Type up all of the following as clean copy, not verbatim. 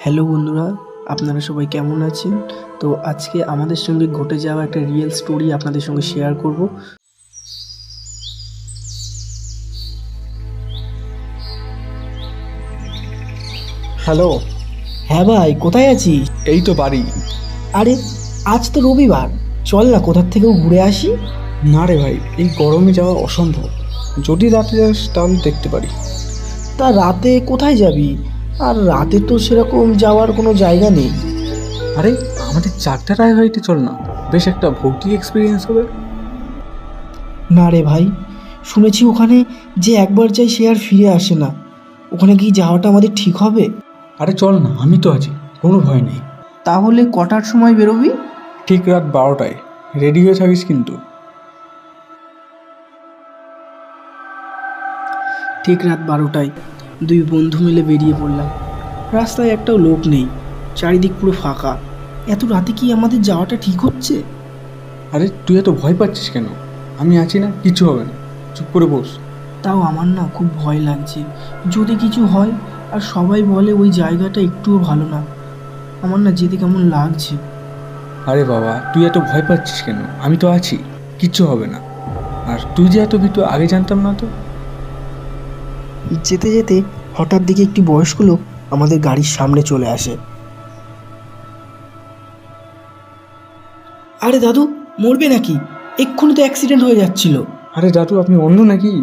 Hello বন্ধুরা, আপনারা সবাই কেমন আছেন? তো আজকে আমাদের সঙ্গে ঘটে যাওয়া একটা রিয়েল স্টোরি আপনাদের সঙ্গে শেয়ার করব। হ্যালো। হ্যাঁ ভাই, কোথায় আছিস? এই তো বাড়ি। আরে আজ তো রবিবার, চল না কোথার থেকেও ঘুরে আসি। না রে ভাই, এই গরমে যাওয়া অসম্ভব। যদি রাতে যাস তাহলে দেখতে পারি। তা রাতে কোথায় যাবি? আর রাতে তো সেরকম যাওয়ার কোনো জায়গা নেই। আরে আমাদের চারটা রায়বাড়িতে চল না, বেশ একটা ভৌতিক এক্সপিরিয়েন্স হবে। না রে ভাই, শুনেছি ওখানে যে একবার যায় সে আর ফিরে আসে না। ওখানে কি যাওয়াটা আমাদের ঠিক হবে? আরে চল না, আমি তো আছি, কোনো ভয় নেই। তাহলে কটার সময় বেরোবি? ঠিক রাত 12টায় রেডি হয়ে থাকিস কিন্তু। ঠিক রাত 12টায় দুই বন্ধু মিলে বেরিয়ে পড়লাম। রাস্তায় একটাও লোক নেই, চারিদিক পুরো ফাঁকা। এত রাতে কি আমাদের যাওয়াটা ঠিক হচ্ছে? আরে তুই এত ভয় পাচ্ছিস কেন? আমি আছি না, কিছু হবে না, চুপ করে বস। তাও আমার না খুব ভয় লাগছে, যদি কিছু হয়। আর সবাই বলে ওই জায়গাটা একটুও ভালো না। আমার না যেতে কেমন লাগছে। আরে বাবা, তুই এত ভয় পাচ্ছিস কেন? আমি তো আছি, কিচ্ছু হবে না। আর তুই যে এত ভীতু, আগে জানতাম না তো। যেতে যেতে হঠাৎ দেখি একটি বয়স্ক লোক আমাদের গাড়ির সামনে চলে আসে। আরে দাদু, মরবে নাকি? এক্ষুনি তো অ্যাক্সিডেন্ট হয়ে যাচ্ছিল। আরে দাদু, আপনি অন্য নাকি?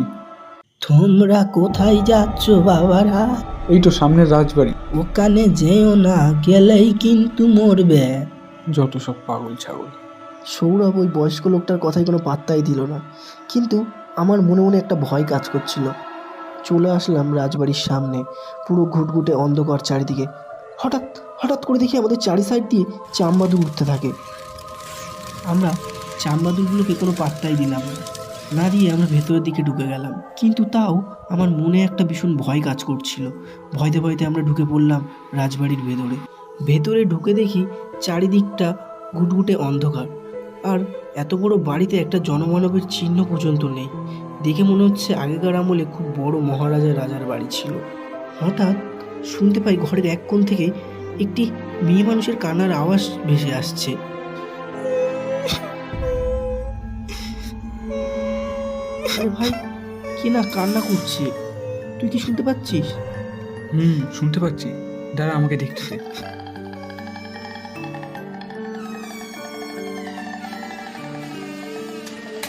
তোমরা কোথায় যাচ্ছ বাবারা? এই তো সামনের রাজবাড়ি। ওখানে যেও না, গেলেই কিন্তু মরবে। যত সব পাগল ছাগল। সৌরভ ওই বয়স্ক লোকটার কথায় কোনো পাত্তাই দিল না, কিন্তু আমার মনে মনে একটা ভয় কাজ করছিল। চলে আসলাম রাজবাড়ির সামনে। পুরো ঘুটঘুটে অন্ধকার চারিদিকে। হঠাৎ হঠাৎ করে দেখি আমাদের চারি সাইড দিয়ে চামবাদুর উঠতে থাকে। আমরা চামবাদুরগুলোকে কোনো পাত্তাই দিলাম না, না দিয়ে আমরা ভেতরের দিকে ঢুকে গেলাম। কিন্তু তাও আমার মনে একটা ভীষণ ভয় কাজ করছিল। ভয়তে ভয়তে আমরা ঢুকে পড়লাম রাজবাড়ির ভেতরে। ভেতরে ঢুকে দেখি চারিদিকটা ঘুটঘুটে অন্ধকার। আর এত বড় বাড়িতে একটা জনমানবের চিহ্ন পর্যন্ত নেই। দেখে মনে হচ্ছে আগেকার আমলে খুব বড় মহারাজা রাজার বাড়ি ছিল। হঠাৎ শুনতে পাই ঘরের এক কোণ থেকে একটি মেয়ে মানুষের কান্নার আওয়াজ ভেসে আসছে। আরে ভাই, কে না কান্না করছে? তুই কি শুনতে পাচ্ছিস? শুনতে পাচ্ছি। দাঁড়া, আমাকে দেখতে দে।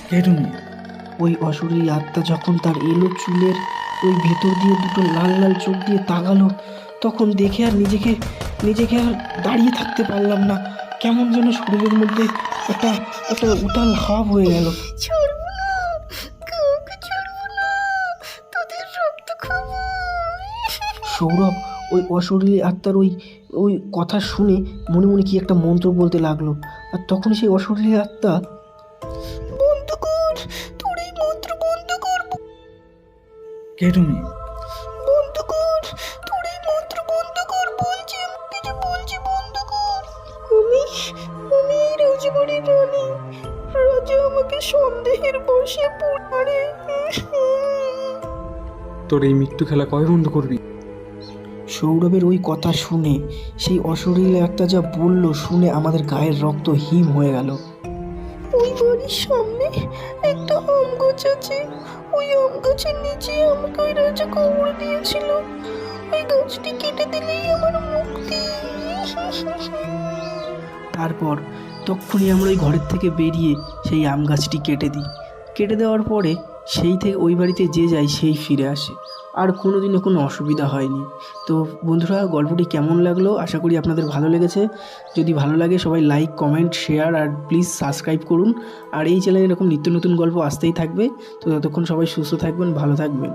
কে তুমি? ওই অশরীরী আত্মা যখন তার এলো চুলের ওই ভেতর দিয়ে দুটো লাল লাল চোখ দিয়ে তাকালো, তখন দেখে আর নিজেকে আর দাঁড়িয়ে থাকতে পারলাম না। কেমন যেন শরীরের মধ্যে একটা একটা উতাল হাব হয়ে গেল। সৌরভ ওই অশরীরী আত্মার ওই ওই কথা শুনে মনে মনে কি একটা মন্ত্র বলতে লাগলো। আর তখন সেই অশরীরী আত্মা, বন্ধ কর, তোর এই মন্ত্র বন্ধ কর, কে তুমি? বন্ধ কর, তোর এই মন্ত্র বন্ধ কর, বলছি, কিছু বলছি, বন্ধ কর। আমি আমি এই রাজবাড়ির রানী। রাজা আমাকে সন্দেহের বশে পড়ে। তোর এই মৃত্যু খেলা কবে বন্ধ করবি? সৌরভের ওই কথা শুনে সেই অশরীরী একটা যা বলল, শুনে আমাদের গায়ের রক্ত হিম হয়ে গেল। ওই বাড়ির সামনে একটা আম গাছ আছে, ওই আম গাছের নিচে আমাকে ওই রাজা কবর দিয়েছিল। ওই গাছটি কেটে দিলেই আমার মুক্তি। তারপর তক্ষুনি আমরা ওই ঘরের থেকে বেরিয়ে সেই আম গাছটি কেটে দিই। কেটে দেওয়ার পরে সেই থেকে ওই বাড়িতে যে যায় সেই ফিরে আসে। আর কোনোদিনও কোনো অসুবিধা হয়নি। তো বন্ধুরা, গল্পটি কেমন লাগলো আশা করি আপনাদের ভালো লেগেছে। যদি ভালো লাগে সবাই লাইক, কমেন্ট, শেয়ার আর প্লিজ সাবস্ক্রাইব করুন। আর এই চ্যানেলে এরকম নিত্য নতুন গল্প আসতেই থাকবে। তো ততক্ষণ সবাই সুস্থ থাকবেন, ভালো থাকবেন।